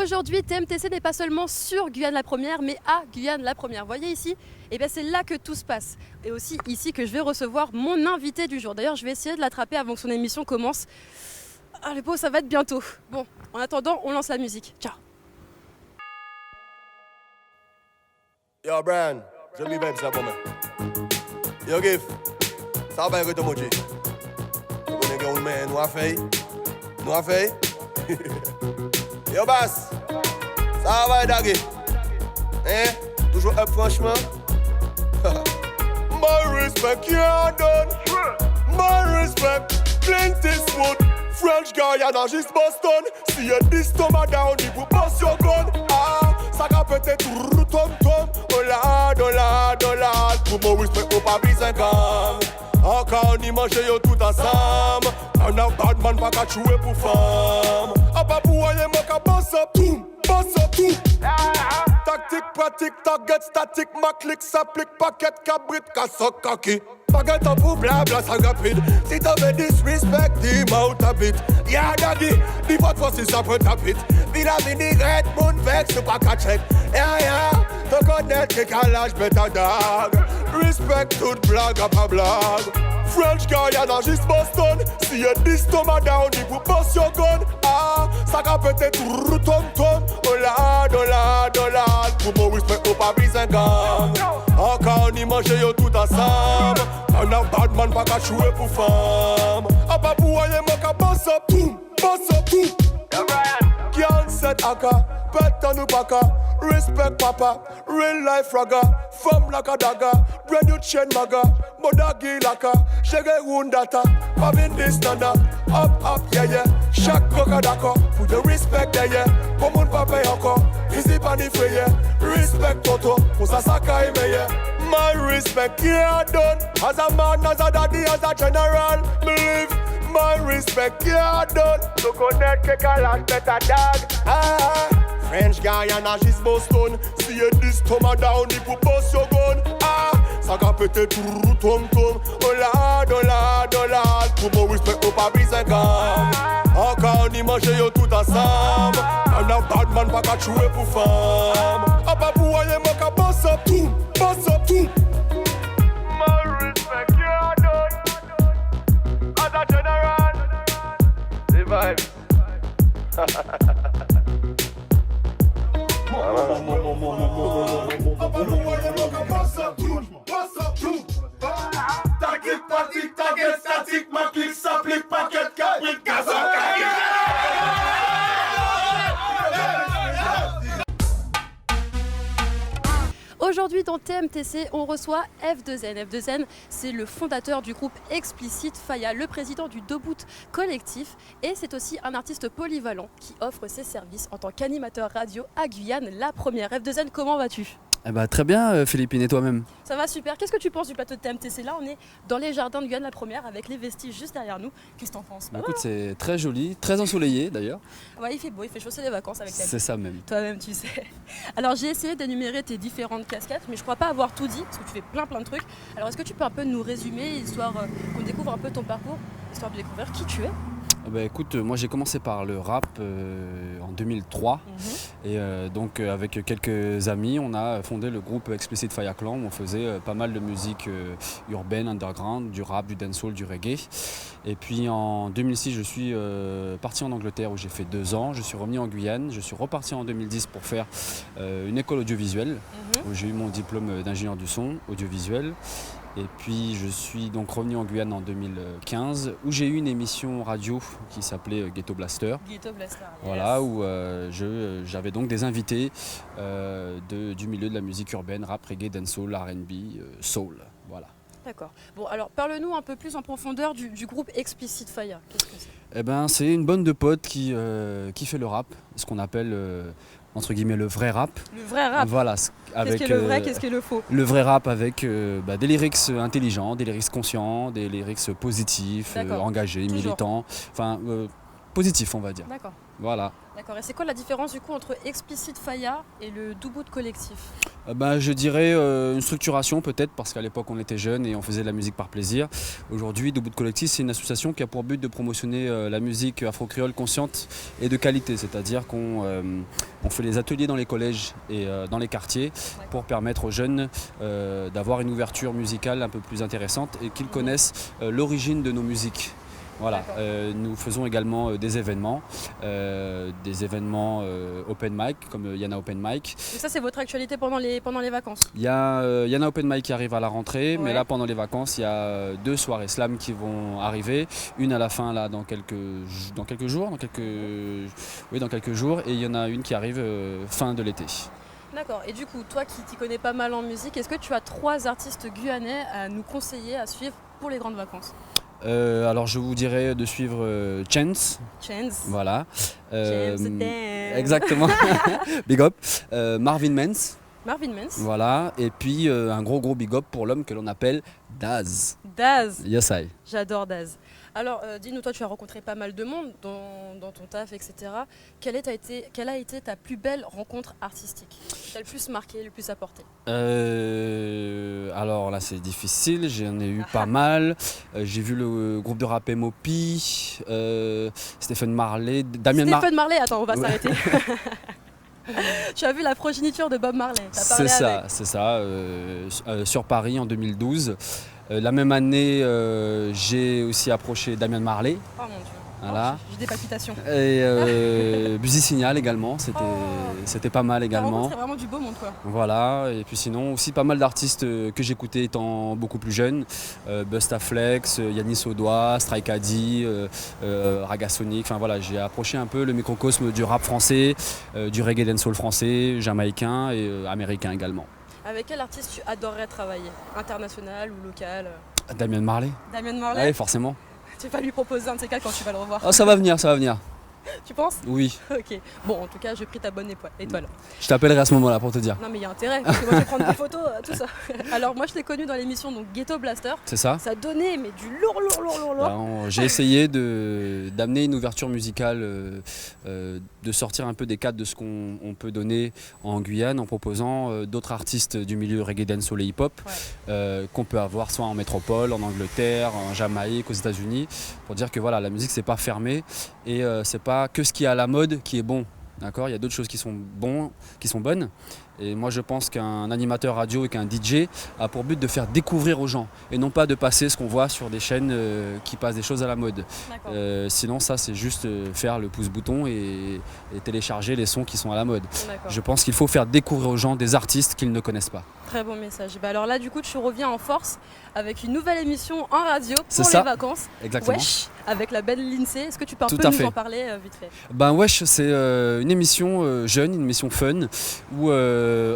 Aujourd'hui, TMTC n'est pas seulement sur Guyane la Première, mais à Guyane la Première. Vous voyez ici, c'est là que tout se passe. Et aussi ici que je vais recevoir mon invité du jour. D'ailleurs, je vais essayer de l'attraper avant que son émission commence. Ah, le pot, ça va être bientôt. Bon, en attendant, on lance la musique. Ciao. Yo, Brian, je me vibe ça pour moi. Yo, Gif, ça va être mon Dieu. Vous connaissez un man, nous a fait. Yo, Bass, ça va être Daggy. Hein? Toujours up, franchement. My respect, you're done. My respect, Clint Eastwood. French Guyana, just Boston. See you this time down, you will bust your gun. Ah, ça va peut-être tom-tom. Oh lad. Pour mon respect, au pas besoin gang. Encore on y mange yo tout ensemble. On a bad man pas qu'à jouer pour femme. A pas pour aller moi qu'à boss up tout. Tactique, pratique, target, statique, ma clique, s'applique, paquet, cabrit, casse-soc, kaki. Baguette en pour blabla, ça rapide. Si t'avais disrespect, dis-moi où t'habites. Yeah, daddy, dis pas de fois si ça peut t'habiter. Vila mini, red moon, vex, ou pas qu'à check. Yeah, te connaître, qu'est qu'à l'âge, bêta dag. Respect, toute blague, à pas blague. French Guyana, juste Boston. Si y'a 10 tomates down, il vous boss your gun. Ah, ça va peut-être tom-tom. Oh lad. Pour mon respect, au pas besoin gang. Encore on y mange yo tout ensemble. On a bad man pas qu'à jouer pour femme. A pas pour aller moi qu'à boss up tout. Can't set aka, pet on baka. Respect papa, real life raga. Femme like a dagger, brand new chain maga. Modagi laka, shege wundata. Pavin this nana, up, yeah. Shak koka dako, put the respect there, yeah. Common papa yoko, easy pani free, yeah. Respect toto, usa saka ime, yeah. My respect, yeah, done. As a man, as a daddy, as a general, believe. My respect, yeah, done. So connect, kick a lot, better dog. Ah, French Guyana, she's Boston. See you this time down, if you bust your gun. Ah, ça va peut-être tom-tom. Oh lad. Pour mon respect, au pas besoin gang. Encore on y mange yo tout ensemble. On a bad man pas qu'à jouer pour femme. A pas pour aller moi qu'à boss up tout. My respect, yeah, done. As a general, the vibe. Target, statique, ma clique, s'applique, paquet, cabrit, casse-soc, Aujourd'hui dans TMTC, on reçoit F2N. F2N, c'est le fondateur du groupe Explicit Faya, le président du Debout Collectif, et c'est aussi un artiste polyvalent qui offre ses services en tant qu'animateur radio à Guyane la Première. F2N, comment vas-tu ? Très bien Philippine, et toi-même? Ça va super. Qu'est-ce que tu penses du plateau de TMTC? Là, on est dans les jardins de Guyane la Première avec les vestiges juste derrière nous. Qu'est-ce que t'en penses? Écoute, c'est très joli, très ensoleillé d'ailleurs. Ouais, il fait beau, il fait chaud, c'est les vacances avec TMTC. C'est ça même. Toi-même, tu sais. Alors, j'ai essayé d'énumérer tes différentes casquettes, mais je crois pas avoir tout dit, parce que tu fais plein de trucs. Alors, est-ce que tu peux un peu nous résumer, histoire qu'on découvre un peu ton parcours, histoire de découvrir qui tu es? Écoute, moi j'ai commencé par le rap en 2003 et donc avec quelques amis on a fondé le groupe Explicit Faya Clan où on faisait pas mal de musique urbaine, underground, du rap, du dancehall, du reggae. Et puis en 2006 je suis parti en Angleterre où j'ai fait 2 ans, je suis revenu en Guyane, je suis reparti en 2010 pour faire une école audiovisuelle où j'ai eu mon diplôme d'ingénieur du son audiovisuel. Et puis je suis donc revenu en Guyane en 2015 où j'ai eu une émission radio qui s'appelait Ghetto Blaster. Ghetto Blaster, yes. Voilà, où j'avais donc des invités du milieu de la musique urbaine, rap, reggae, dancehall, R&B, soul. Voilà. D'accord. Bon, alors parle-nous un peu plus en profondeur du groupe Explicit Faya. Qu'est-ce que c'est? C'est une bande de potes qui fait le rap, ce qu'on appelle entre guillemets le vrai rap. Le vrai rap. Voilà. Qu'est-ce qui est le vrai, qu'est-ce qui est le faux? Le vrai rap avec des lyrics intelligents, des lyrics conscients, des lyrics positifs, engagés, militants. Enfin, positif, on va dire. D'accord. Voilà. D'accord. Et c'est quoi la différence du coup entre Explicit Faya et le Doubout Collectif? Je dirais une structuration peut-être, parce qu'à l'époque on était jeunes et on faisait de la musique par plaisir. Aujourd'hui, Doubout Collectif, c'est une association qui a pour but de promotionner la musique afro-créole consciente et de qualité. C'est-à-dire qu'on fait des ateliers dans les collèges et dans les quartiers pour permettre aux jeunes d'avoir une ouverture musicale un peu plus intéressante et qu'ils connaissent l'origine de nos musiques. Voilà, nous faisons également des événements open mic, comme Yana Open Mic. Et ça, c'est votre actualité pendant les vacances? Il y a Yana Open Mic qui arrive à la rentrée, mais là, pendant les vacances, il y a 2 soirées slam qui vont arriver. Une à la fin, là, dans quelques jours, et il y en a une qui arrive fin de l'été. D'accord. Et du coup, toi qui t'y connais pas mal en musique, est-ce que tu as 3 artistes guyanais à nous conseiller, à suivre pour les grandes vacances? Alors je vous dirais de suivre Chance. Voilà. Chance Dance. Exactement. Big up. Marvin Mens. Voilà. Et puis un gros big up pour l'homme que l'on appelle Daz. Yes, I. J'adore Daz. Alors dis-nous, toi tu as rencontré pas mal de monde dans ton taf, etc. Quelle a été ta plus belle rencontre artistique qui t'a le plus marqué, le plus apporté? Alors là c'est difficile, j'en ai eu pas mal. J'ai vu le groupe de rap M.O.P, Stephen Marley, Stephen Marley, attends, on va s'arrêter. Tu as vu la progéniture de Bob Marley? C'est ça, sur Paris en 2012. La même année, j'ai aussi approché Damian Marley. Oh mon Dieu. Voilà. J'ai des palpitations. Et Buzy Signal également, c'était pas mal également. C'est vraiment du beau monde quoi. Voilà, et puis sinon aussi pas mal d'artistes que j'écoutais étant beaucoup plus jeune. Busta Flex, Yanis Odoa, Strike Addy, Ragasonic, enfin voilà, j'ai approché un peu le microcosme du rap français, du reggae dancehall français, jamaïcain et américain également. Avec quel artiste tu adorerais travailler? International ou local? Damian Marley. Oui, forcément. Tu vas lui proposer un de ces cas quand tu vas le revoir. Oh, ça va venir. Tu penses? Oui. Ok. Bon, en tout cas, j'ai pris ta bonne étoile. Je t'appellerai à ce moment-là pour te dire. Non, mais il y a intérêt, parce que moi je vais prendre des photos, tout ça. Alors, moi je t'ai connu dans l'émission donc Ghetto Blaster. C'est ça. Ça donnait mais du lourd. J'ai essayé d'amener une ouverture musicale, de sortir un peu des cadres de ce qu'on peut donner en Guyane en proposant d'autres artistes du milieu reggae dancehall et hip-hop qu'on peut avoir soit en métropole, en Angleterre, en Jamaïque, aux États-Unis, pour dire que voilà, la musique c'est pas fermé et c'est pas que ce qui est à la mode qui est bon. D'accord, il y a d'autres choses qui sont bonnes. Et moi je pense qu'un animateur radio et qu'un DJ a pour but de faire découvrir aux gens et non pas de passer ce qu'on voit sur des chaînes qui passent des choses à la mode. Sinon ça c'est juste faire le pouce-bouton et télécharger les sons qui sont à la mode. Je pense qu'il faut faire découvrir aux gens des artistes qu'ils ne connaissent pas. Très bon message. Alors là du coup tu reviens en force avec une nouvelle émission en radio pour les vacances. Exactement. Wesh, avec la belle Lindsay. Est-ce que tu peux nous en parler vite fait? Wesh c'est une émission jeune, une émission fun où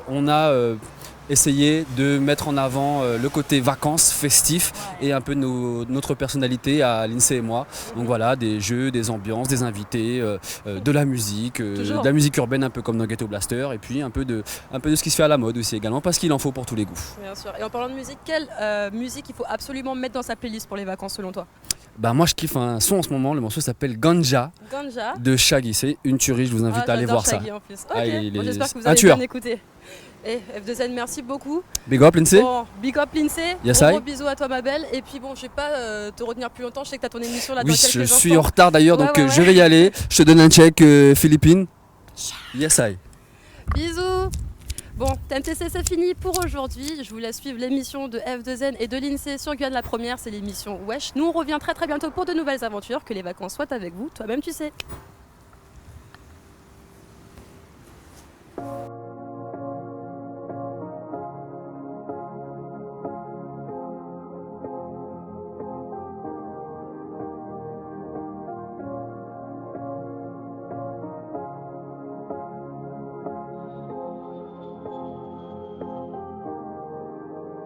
on a essayé de mettre en avant le côté vacances, festif et un peu notre personnalité à Lindsay et moi. Donc voilà, des jeux, des ambiances, des invités, de la musique, de la musique urbaine un peu comme dans Ghetto Blaster et puis un peu de ce qui se fait à la mode aussi également parce qu'il en faut pour tous les goûts. Bien sûr. Et en parlant de musique, quelle musique il faut absolument mettre dans sa playlist pour les vacances selon toi? Moi je kiffe un son en ce moment, le morceau s'appelle Ganja de Shaggy, c'est une tuerie, je vous invite à aller voir Shaggy ça. En plus. J'espère que vous allez bien écouter. Et F2N, merci beaucoup. Big up Lindsay. Big up Lindsay. Gros bisous à toi ma belle. Et puis bon, je vais pas te retenir plus longtemps, je sais que tu as ton émission là dans quelques instants. Oui, je suis en retard d'ailleurs, donc je vais y aller. Je te donne un check Philippines. Yes I. Bisous. Bon, TMTC c'est fini pour aujourd'hui. Je vous laisse suivre l'émission de F2N et de Lindsay sur Guyane la première, c'est l'émission Wesh. Nous on revient très très bientôt pour de nouvelles aventures. Que les vacances soient avec vous, toi-même tu sais.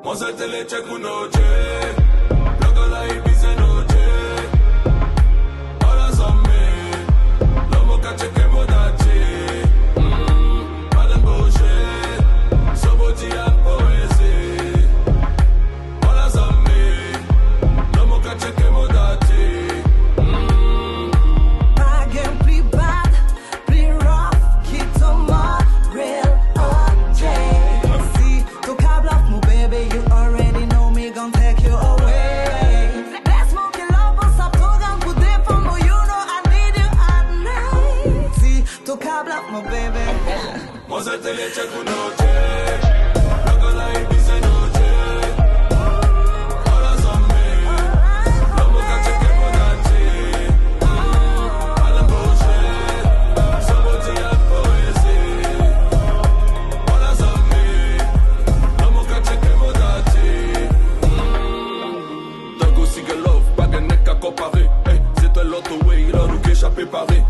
Mwanza teleche kunoje Logo la ibize noje Ola zame Lomo kacheke modache Baden boje Soboti an poeze Ola zame Lomo kacheke modache Intouchable, my baby. Mose te le check unoche. Loco la Ibiza noche. Hola zombie. Lomo cache que monache. Alan Boche. Somos dia poesie. Hola zombie. Lomo cache que monache. Tango Sigelov, pas de nec à comparer. C'est un lot way, il a nous qu'échappé paré.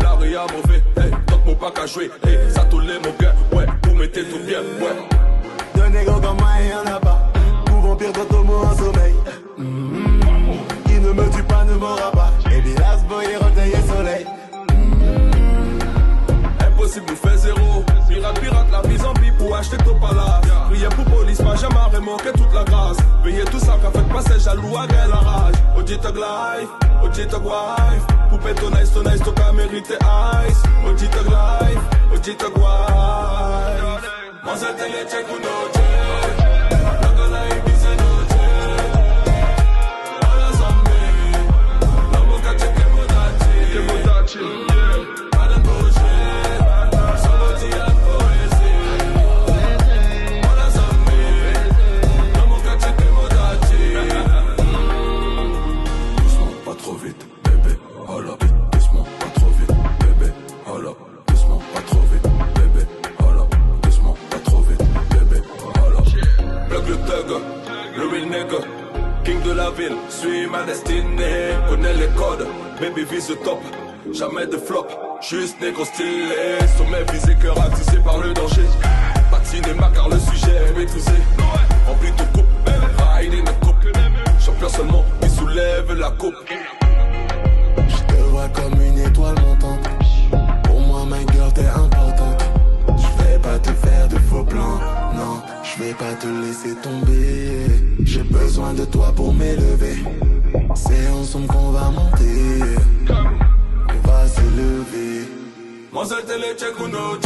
L'arrière mauvais, donc mon pas qu'à jouer. Ça tous les mon gars, ouais, vous mettez tout bien, ouais. De négro comme moi, y'en a pas. Pouvons pire quand au mot en sommeil. Qui ne me tue pas ne m'aura pas. Et Bilas boy recueillir soleil. Impossible nous fait zéro. Pirate, la mise en vie pour acheter ton palace. Prier pour police, pas jamais manqué toute la grâce. Payer tout ça qu'a fait passer jaloux à gain la rage. Oji tag life, Oji tag wife. Poupée ton nice, ton cas mérité ice. Oji tag life, Oji tag wife. Mose te le check unoche. Loco la Ibiza noche. Hola zombie. Lomo cache que modachi. Alan Boche. Somos dia poesie. Hola zombie. Lomo cache que modachi. Doucement, pas trop vite, bébé. Hola, doucement, pas trop vite, bébé. Hola, doucement, pas trop vite, bébé. Hola, doucement, pas trop vite, bébé. Hola. Plug le thug, le real nigga. King de la ville, suis ma destinée. Connais les codes, baby vise le top. Jamais de flop, juste négro stylé. Sommet visé, cœur attisé par le danger. Pas de cinéma car le sujet est maîtrisé. Remplis ton coupe, ride in the coupe. Champion seulement, qui soulève la coupe. Je te vois comme une étoile montante. Pour moi, my girl, t'es importante. Je vais pas te faire de faux plans. Non, je vais pas te laisser tomber. J'ai besoin de toi pour m'élever. C'est ensemble qu'on va monter. On va s'élever. Mose te le check unoche.